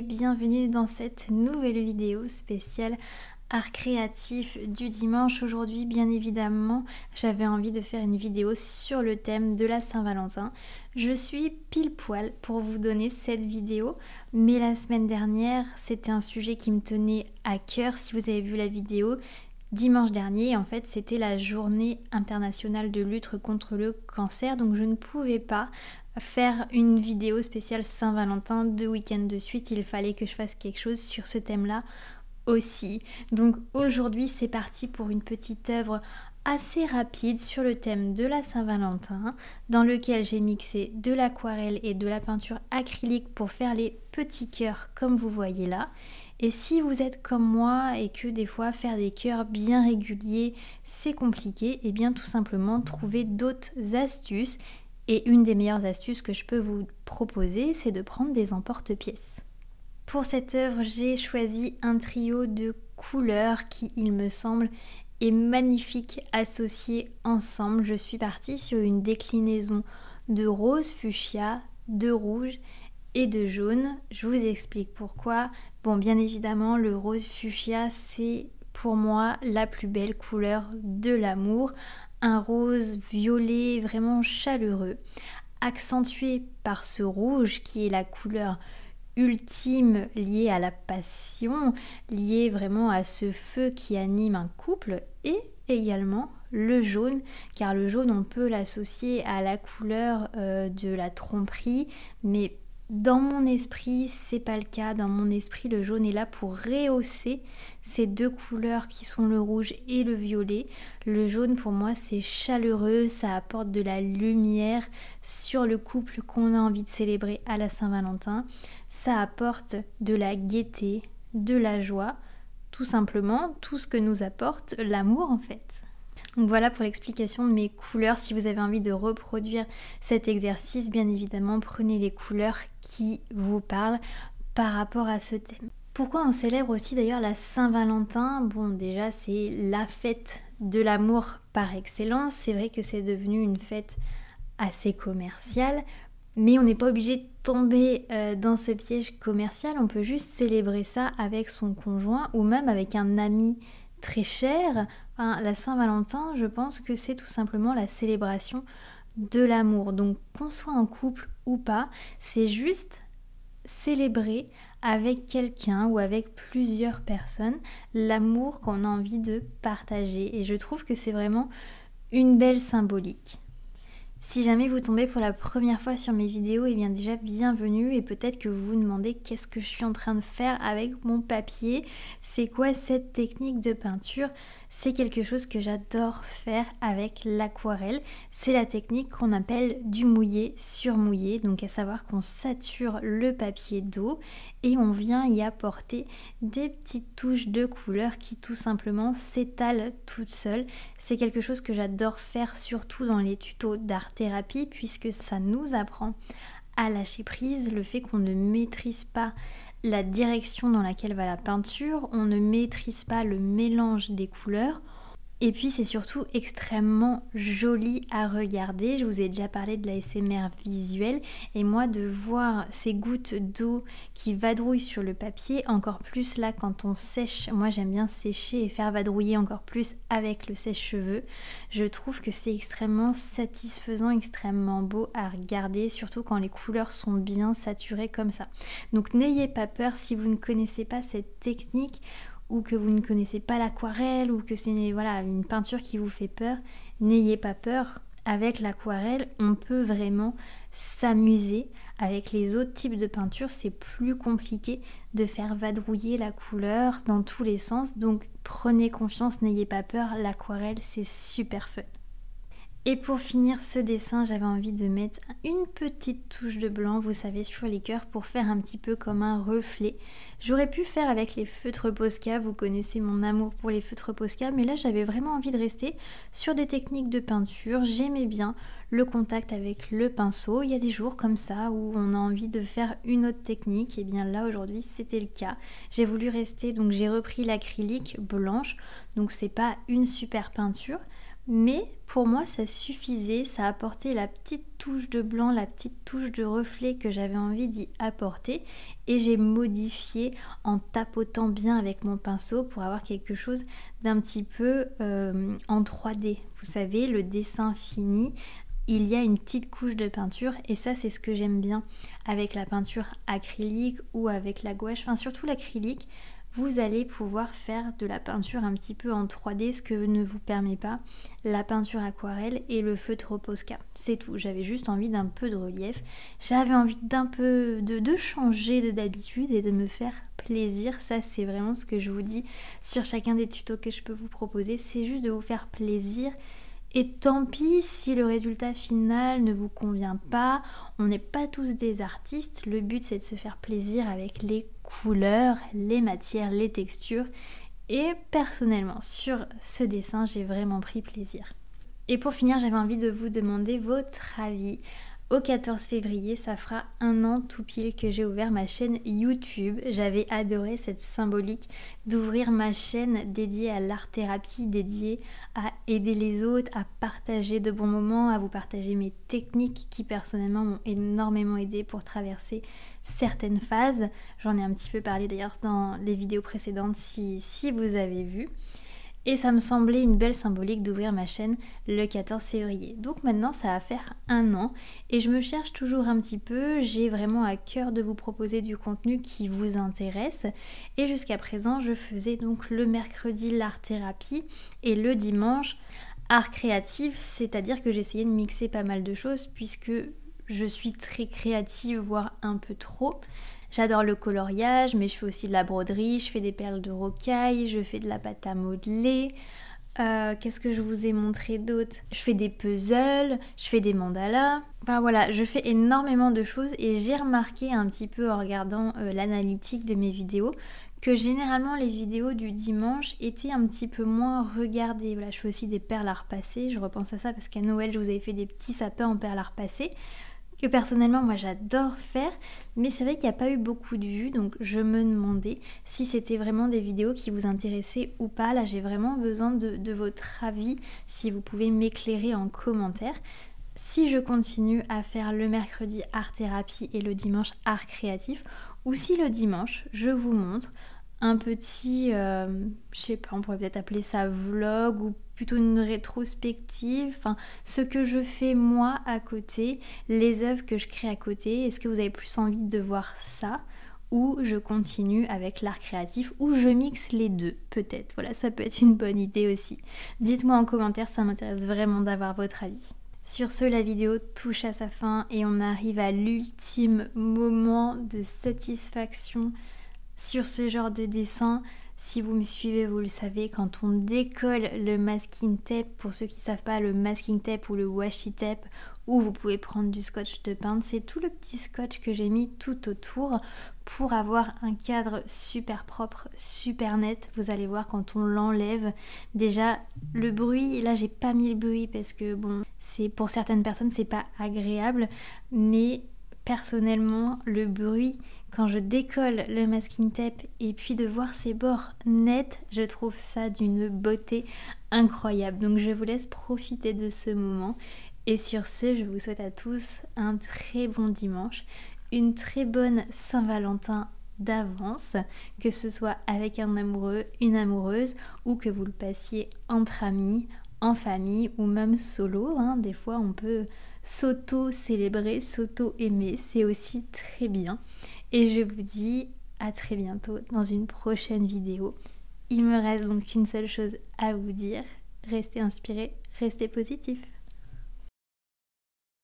bienvenue dans cette nouvelle vidéo spéciale art créatif du dimanche. Aujourd'hui, bien évidemment, j'avais envie de faire une vidéo sur le thème de la Saint-Valentin. Je suis pile poil pour vous donner cette vidéo, mais la semaine dernière, c'était un sujet qui me tenait à cœur. Si vous avez vu la vidéo, dimanche dernier, en fait, c'était la journée internationale de lutte contre le cancer, donc je ne pouvais pas faire une vidéo spéciale Saint-Valentin 2 week-ends de suite. Il fallait que je fasse quelque chose sur ce thème-là aussi. Donc aujourd'hui, c'est parti pour une petite œuvre assez rapide sur le thème de la Saint-Valentin, dans lequel j'ai mixé de l'aquarelle et de la peinture acrylique pour faire les petits cœurs comme vous voyez là. Et si vous êtes comme moi et que des fois faire des cœurs bien réguliers c'est compliqué, et bien tout simplement trouver d'autres astuces. Et une des meilleures astuces que je peux vous proposer, c'est de prendre des emporte-pièces. Pour cette œuvre, j'ai choisi un trio de couleurs qui, il me semble, est magnifique associé ensemble. Je suis partie sur une déclinaison de rose fuchsia, de rouge et de jaune. Je vous explique pourquoi. Bon, bien évidemment, le rose fuchsia, c'est pour moi la plus belle couleur de l'amour. Un rose violet vraiment chaleureux, accentué par ce rouge qui est la couleur ultime liée à la passion, liée vraiment à ce feu qui anime un couple, et également le jaune, car le jaune on peut l'associer à la couleur de la tromperie, mais dans mon esprit, c'est pas le cas. Dans mon esprit, le jaune est là pour rehausser ces deux couleurs qui sont le rouge et le violet. Le jaune, pour moi, c'est chaleureux, ça apporte de la lumière sur le couple qu'on a envie de célébrer à la Saint-Valentin. Ça apporte de la gaieté, de la joie, tout simplement tout ce que nous apporte l'amour en fait. Donc voilà pour l'explication de mes couleurs. Si vous avez envie de reproduire cet exercice, bien évidemment, prenez les couleurs qui vous parlent par rapport à ce thème. Pourquoi on célèbre aussi d'ailleurs la Saint-Valentin? Bon, déjà, c'est la fête de l'amour par excellence. C'est vrai que c'est devenu une fête assez commerciale, mais on n'est pas obligé de tomber dans ce piège commercial. On peut juste célébrer ça avec son conjoint ou même avec un ami très cher. Enfin, la Saint-Valentin, je pense que c'est tout simplement la célébration de l'amour. Donc qu'on soit en couple ou pas, c'est juste célébrer avec quelqu'un ou avec plusieurs personnes l'amour qu'on a envie de partager. Et je trouve que c'est vraiment une belle symbolique. Si jamais vous tombez pour la première fois sur mes vidéos, et bien déjà bienvenue, et peut-être que vous vous demandez qu'est-ce que je suis en train de faire avec mon papier, c'est quoi cette technique de peinture? C'est quelque chose que j'adore faire avec l'aquarelle. C'est la technique qu'on appelle du mouillé sur mouillé, donc à savoir qu'on sature le papier d'eau et on vient y apporter des petites touches de couleur qui tout simplement s'étalent toutes seules. C'est quelque chose que j'adore faire surtout dans les tutos d'art thérapie puisque ça nous apprend à lâcher prise, le fait qu'on ne maîtrise pas la direction dans laquelle va la peinture, on ne maîtrise pas le mélange des couleurs. Et puis c'est surtout extrêmement joli à regarder. Je vous ai déjà parlé de l'ASMR visuel et moi de voir ces gouttes d'eau qui vadrouillent sur le papier, encore plus là quand on sèche, moi j'aime bien sécher et faire vadrouiller encore plus avec le sèche-cheveux. Je trouve que c'est extrêmement satisfaisant, extrêmement beau à regarder, surtout quand les couleurs sont bien saturées comme ça. Donc n'ayez pas peur si vous ne connaissez pas cette technique, ou que vous ne connaissez pas l'aquarelle, ou que c'est voilà, une peinture qui vous fait peur, n'ayez pas peur. Avec l'aquarelle, on peut vraiment s'amuser. Avec les autres types de peinture, c'est plus compliqué de faire vadrouiller la couleur dans tous les sens. Donc prenez confiance, n'ayez pas peur, l'aquarelle c'est super fun. Et pour finir ce dessin, j'avais envie de mettre une petite touche de blanc, vous savez, sur les cœurs pour faire un petit peu comme un reflet. J'aurais pu faire avec les feutres Posca, vous connaissez mon amour pour les feutres Posca, mais là j'avais vraiment envie de rester sur des techniques de peinture. J'aimais bien le contact avec le pinceau. Il y a des jours comme ça où on a envie de faire une autre technique, et bien là aujourd'hui c'était le cas. J'ai voulu rester, donc j'ai repris l'acrylique blanche, donc c'est pas une super peinture, Mais pour moi ça suffisait, ça apportait la petite touche de blanc, la petite touche de reflet que j'avais envie d'y apporter, et j'ai modifié en tapotant bien avec mon pinceau pour avoir quelque chose d'un petit peu en 3D. Vous savez, le dessin fini, il y a une petite couche de peinture, et ça c'est ce que j'aime bien avec la peinture acrylique ou avec la gouache, enfin surtout l'acrylique. Vous allez pouvoir faire de la peinture un petit peu en 3D, ce que ne vous permet pas la peinture aquarelle et le feutre Posca. C'est tout, j'avais juste envie d'un peu de relief, j'avais envie d'un peu de changer d'habitude et de me faire plaisir. Ça c'est vraiment ce que je vous dis sur chacun des tutos que je peux vous proposer, c'est juste de vous faire plaisir. Et tant pis si le résultat final ne vous convient pas, on n'est pas tous des artistes, le but c'est de se faire plaisir avec les couleurs, les matières, les textures, et personnellement sur ce dessin j'ai vraiment pris plaisir. Et pour finir, j'avais envie de vous demander votre avis. Au 14 février, ça fera 1 an tout pile que j'ai ouvert ma chaîne YouTube. J'avais adoré cette symbolique d'ouvrir ma chaîne dédiée à l'art-thérapie, dédiée à aider les autres, à partager de bons moments, à vous partager mes techniques qui personnellement m'ont énormément aidé pour traverser certaines phases. J'en ai un petit peu parlé d'ailleurs dans les vidéos précédentes si vous avez vu. Et ça me semblait une belle symbolique d'ouvrir ma chaîne le 14 février. Donc maintenant ça va faire 1 an et je me cherche toujours un petit peu. J'ai vraiment à cœur de vous proposer du contenu qui vous intéresse. Et jusqu'à présent je faisais donc le mercredi l'art thérapie et le dimanche art créatif. C'est-à-dire que j'essayais de mixer pas mal de choses puisque je suis très créative, voire un peu trop. J'adore le coloriage, mais je fais aussi de la broderie, je fais des perles de rocaille, je fais de la pâte à modeler. Qu'est-ce que je vous ai montré d'autre? Je fais des puzzles, je fais des mandalas. Enfin voilà, je fais énormément de choses et j'ai remarqué un petit peu en regardant l'analytique de mes vidéos que généralement les vidéos du dimanche étaient un petit peu moins regardées. Voilà, je fais aussi des perles à repasser, je repense à ça parce qu'à Noël je vous avais fait des petits sapins en perles à repasser, que personnellement moi j'adore faire, mais c'est vrai qu'il n'y a pas eu beaucoup de vues, donc je me demandais si c'était vraiment des vidéos qui vous intéressaient ou pas. Là j'ai vraiment besoin de votre avis, si vous pouvez m'éclairer en commentaire. Si je continue à faire le mercredi art thérapie et le dimanche art créatif, ou si le dimanche je vous montre un petit, je sais pas, on pourrait peut-être appeler ça vlog ou plutôt une rétrospective, enfin ce que je fais moi à côté, les œuvres que je crée à côté. Est-ce que vous avez plus envie de voir ça ou je continue avec l'art créatif ou je mixe les deux peut-être? Voilà, ça peut être une bonne idée aussi. Dites-moi en commentaire, ça m'intéresse vraiment d'avoir votre avis. Sur ce, la vidéo touche à sa fin et on arrive à l'ultime moment de satisfaction sur ce genre de dessin. Si vous me suivez, vous le savez, quand on décolle le masking tape, pour ceux qui ne savent pas, le masking tape ou le washi tape, ou vous pouvez prendre du scotch de peintre, c'est tout le petit scotch que j'ai mis tout autour pour avoir un cadre super propre, super net. Vous allez voir quand on l'enlève, déjà le bruit, là j'ai pas mis le bruit parce que bon, c'est pour certaines personnes c'est pas agréable, mais personnellement le bruit quand je décolle le masking tape et puis de voir ses bords nets, je trouve ça d'une beauté incroyable. Donc je vous laisse profiter de ce moment. Et sur ce, je vous souhaite à tous un très bon dimanche, une très bonne Saint-Valentin d'avance, que ce soit avec un amoureux, une amoureuse, ou que vous le passiez entre amis, en famille ou même solo. Des fois, on peut s'auto-célébrer, s'auto-aimer, c'est aussi très bien. Et je vous dis à très bientôt dans une prochaine vidéo. Il me reste donc qu'une seule chose à vous dire, restez inspirés, restez positifs.